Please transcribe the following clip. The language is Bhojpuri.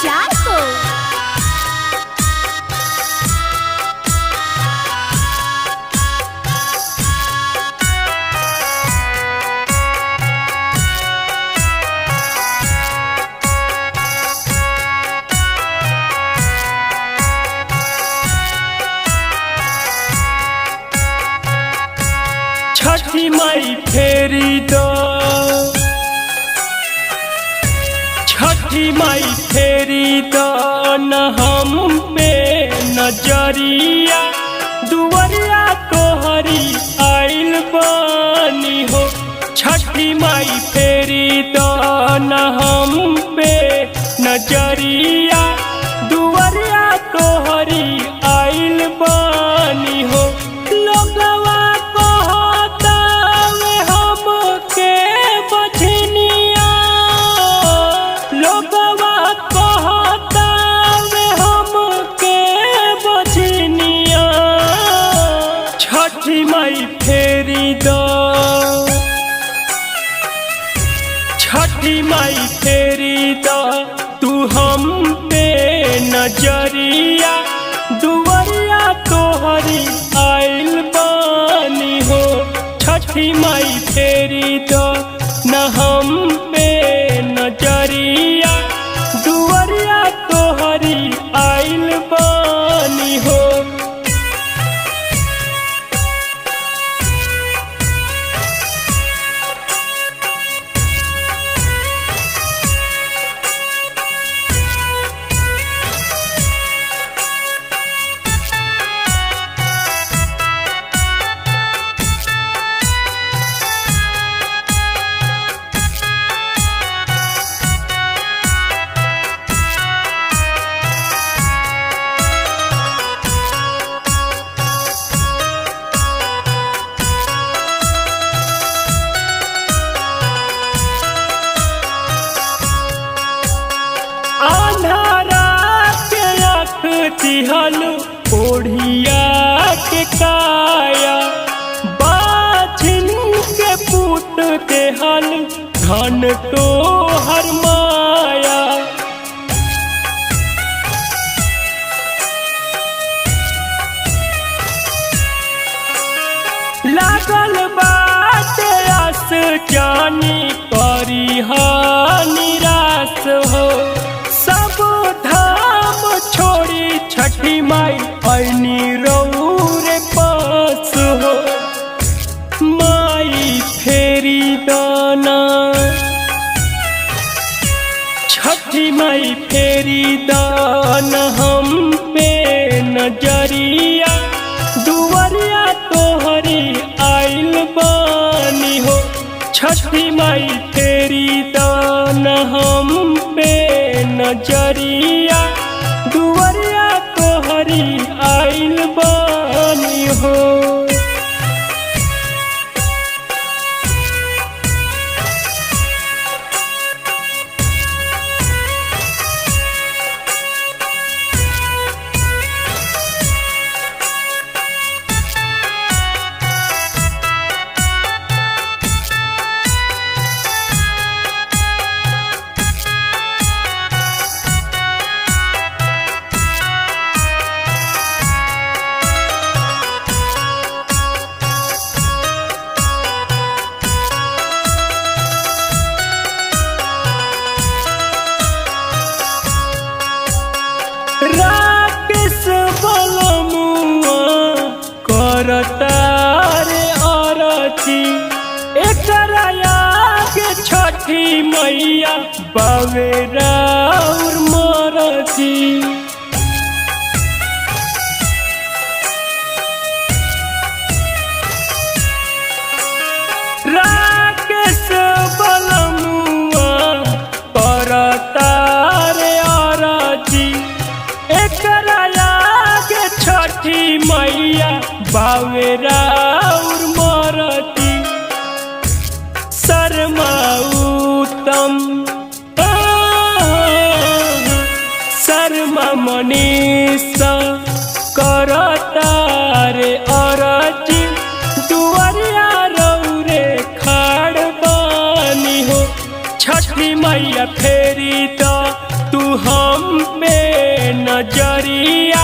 चार को। छठी माई फेरी दो, छठी माई फेरी दो न हम पे नजरिया, दुवरिया तोहरी आइल बानी हो। छठी माई फेरी दो न हम पे नजरिया, दुवरिया तोहरी आइल बानी हो। लोगवा छठी माई फेरी दो, छठी माई फेरी दो तू हम पे नजरिया, दुवरिया तोहरी आइल बानी हो। छठी माई फेरी दो न हम पे नजरिया, दुवरिया तोहरी आइल बानी हो। तिहल ओढ़िया के काया, बाछिन के पूत देहल धन तो हर माया। लागल बाटे आस जानी करी निराश हो। सब धाम छोड़ी छठी माई ऐनी रौरे पास हो। माई फेरी दाना, छठी माई फेरी दाना हम पे नजरिया, दुवरिया तोहरी आइल बानी हो। छठी माई फेरी दाना हम पे नजरिया, दुवरिया तोहरी आइल बानी हो। राकेश बलमुआ करतारे आरती, एकरा आगे छठी मैया बावेरा और मरती। राकेश बलमुआ करतारे आरती, एकरा आगे छठी मैया बावेरा और मरती। शर्मा उत्तम शर्मा मनीष करतारे आरती, दुवरिया रौरे खाड़ बानी हो। छठी मैया फेरी तो तू हम पे नजरिया